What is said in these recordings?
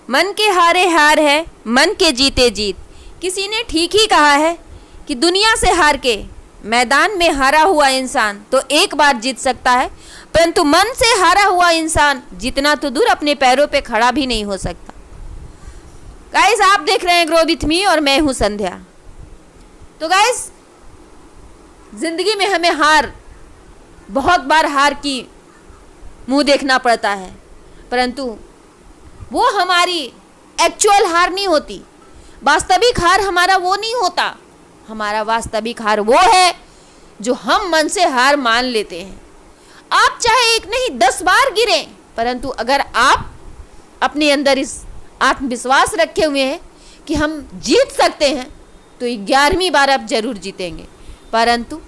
मन के हारे हार है, मन के जीते जीत। किसी ने ठीक ही कहा है कि दुनिया से हार के मैदान में हारा हुआ इंसान तो एक बार जीत सकता है, परंतु मन से हारा हुआ इंसान जितना तो दूर अपने पैरों पे खड़ा भी नहीं हो सकता। गाइस, आप देख रहे हैं ग्रो विथ मी और मैं हूं संध्या। तो गाइस, जिंदगी में हमें बहुत बार हार की मुंह देखना पड़ता है, परंतु वो हमारी एक्चुअल हार नहीं होती। वास्तविक हार हमारा वो नहीं होता। हमारा वास्तविक हार वो है जो हम मन से हार मान लेते हैं। आप चाहे एक नहीं 10 बार गिरें, परंतु अगर आप अपने अंदर इस आत्मविश्वास रखे हुए हैं कि हम जीत सकते हैं, तो 11वीं बार आप जरूर जीतेंगे। परंतु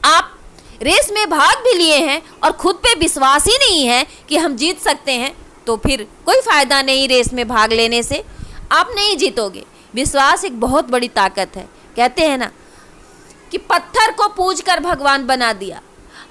आप रेस में भाग भी लिए हैं और खुद पे विश्वास ही नहीं है कि हम जीत सकते हैं, तो फिर कोई फायदा नहीं रेस में भाग लेने से, आप नहीं जीतोगे। विश्वास एक बहुत बड़ी ताकत है। कहते हैं ना कि पत्थर को पूज कर भगवान बना दिया।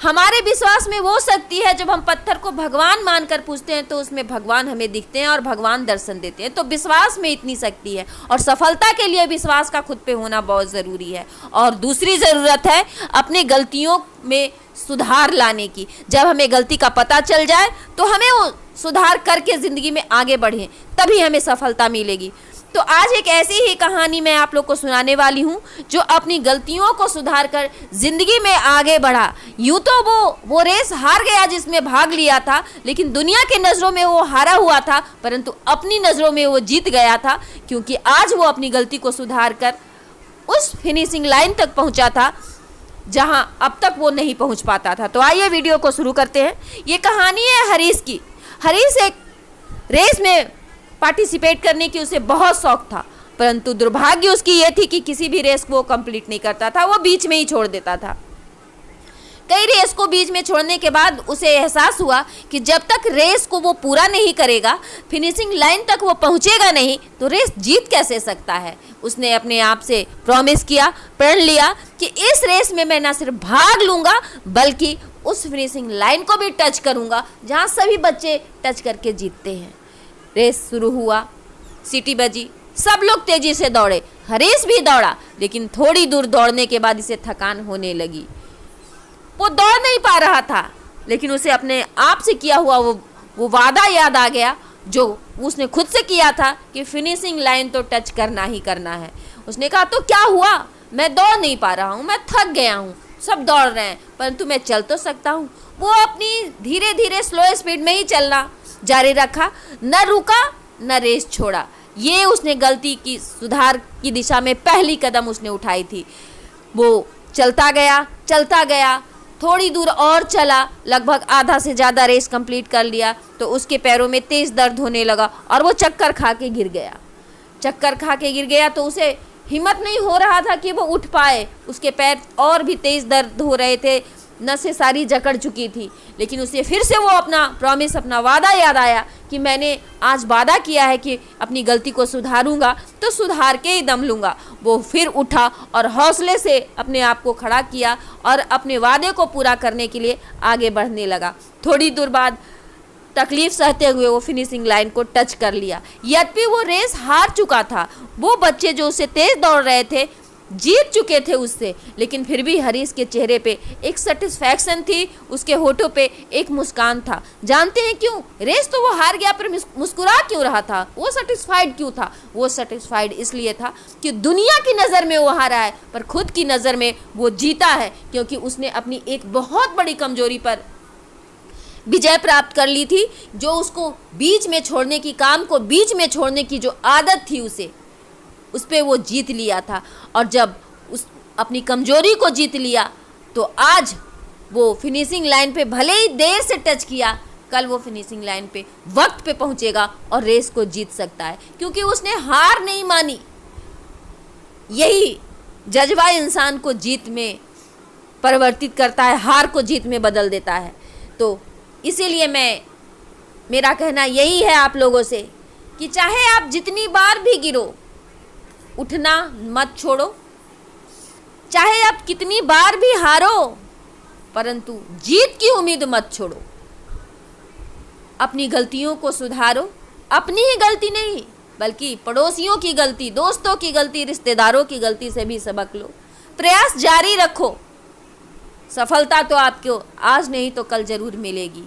हमारे विश्वास में वो शक्ति है, जब हम पत्थर को भगवान मानकर पूजते हैं तो उसमें भगवान हमें दिखते हैं और भगवान दर्शन देते हैं। तो विश्वास में इतनी शक्ति है, और सफलता के लिए विश्वास का खुद पे होना बहुत ज़रूरी है। और दूसरी ज़रूरत है अपनी गलतियों में सुधार लाने की। जब हमें गलती का पता चल जाए तो हमें वो सुधार करके ज़िंदगी में आगे बढ़ें, तभी हमें सफलता मिलेगी। तो आज एक ऐसी ही कहानी मैं आप लोग को सुनाने वाली हूँ जो अपनी गलतियों को सुधार कर जिंदगी में आगे बढ़ा। यूँ तो वो रेस हार गया जिसमें भाग लिया था, लेकिन दुनिया के नज़रों में वो हारा हुआ था, परंतु अपनी नज़रों में वो जीत गया था, क्योंकि आज वो अपनी गलती को सुधार कर उस फिनिशिंग लाइन तक पहुँचा था जहाँ अब तक वो नहीं पहुँच पाता था। तो आइए वीडियो को शुरू करते हैं। ये कहानी है हरीश की। हरीश एक रेस में पार्टिसिपेट करने की उसे बहुत शौक था, परंतु दुर्भाग्य उसकी ये थी कि किसी भी रेस को वो कंप्लीट नहीं करता था, वो बीच में ही छोड़ देता था। कई रेस को बीच में छोड़ने के बाद उसे एहसास हुआ कि जब तक रेस को वो पूरा नहीं करेगा, फिनिशिंग लाइन तक वो पहुंचेगा नहीं, तो रेस जीत कैसे सकता है। उसने अपने आप से प्रॉमिस किया, प्रण लिया कि इस रेस में मैं ना सिर्फ भाग लूँगा, बल्कि उस फिनिशिंग लाइन को भी टच करूँगा जहाँ सभी बच्चे टच करके जीतते हैं। रेस शुरू हुआ, सीटी बजी, सब लोग तेजी से दौड़े, हरीश भी दौड़ा, लेकिन थोड़ी दूर दौड़ने के बाद इसे थकान होने लगी। वो दौड़ नहीं पा रहा था, लेकिन उसे अपने आप से किया हुआ वो वादा याद आ गया जो उसने खुद से किया था कि फिनिशिंग लाइन तो टच करना ही करना है। उसने कहा, तो क्या हुआ, मैं दौड़ नहीं पा रहा हूँ, मैं थक गया हूँ, सब दौड़ रहे हैं, परंतु मैं चल तो सकता हूँ। वो अपनी धीरे धीरे स्लो स्पीड में ही चलना जारी रखा, न रुका न रेस छोड़ा। ये उसने गलती की सुधार की दिशा में पहली कदम उसने उठाई थी। वो चलता गया, थोड़ी दूर और चला, लगभग आधा से ज़्यादा रेस कंप्लीट कर लिया, तो उसके पैरों में तेज़ दर्द होने लगा और वो चक्कर खा के गिर गया। तो उसे हिम्मत नहीं हो रहा था कि वो उठ पाए। उसके पैर और भी तेज़ दर्द हो रहे थे, नसें सारी जकड़ चुकी थी, लेकिन उसे फिर से वो अपना प्रॉमिस, अपना वादा याद आया कि मैंने आज वादा किया है कि अपनी गलती को सुधारूंगा, तो सुधार के ही दम लूँगा। वो फिर उठा और हौसले से अपने आप को खड़ा किया और अपने वादे को पूरा करने के लिए आगे बढ़ने लगा। थोड़ी दूर बाद तकलीफ सहते हुए वो फिनिशिंग लाइन को टच कर लिया। यद्यपि वो रेस हार चुका था, वो बच्चे जो उससे तेज़ दौड़ रहे थे जीत चुके थे उससे, लेकिन फिर भी हरीश के चेहरे पे एक सेटिस्फैक्शन थी, उसके होठों पे एक मुस्कान था। जानते हैं क्यों? रेस तो वो हार गया, पर मुस्कुरा क्यों रहा था? वो सेटिस्फाइड क्यों था? वो सेटिस्फाइड इसलिए था कि दुनिया की नज़र में वो हारा है, पर खुद की नज़र में वो जीता है, क्योंकि उसने अपनी एक बहुत बड़ी कमजोरी पर विजय प्राप्त कर ली थी, जो उसको बीच में छोड़ने की, काम को बीच में छोड़ने की जो आदत थी उस पे वो जीत लिया था। और जब उस अपनी कमजोरी को जीत लिया, तो आज वो फिनिशिंग लाइन पे भले ही देर से टच किया, कल वो फिनिशिंग लाइन पे वक्त पे पहुंचेगा और रेस को जीत सकता है, क्योंकि उसने हार नहीं मानी। यही जज्बा इंसान को जीत में परिवर्तित करता है, हार को जीत में बदल देता है। तो इसीलिए मेरा कहना यही है आप लोगों से कि चाहे आप जितनी बार भी गिरो, उठना मत छोड़ो। चाहे आप कितनी बार भी हारो, परंतु जीत की उम्मीद मत छोड़ो। अपनी गलतियों को सुधारो, अपनी ही गलती नहीं बल्कि पड़ोसियों की गलती, दोस्तों की गलती, रिश्तेदारों की गलती से भी सबक लो। प्रयास जारी रखो। सफलता तो आपको आज नहीं तो कल जरूर मिलेगी।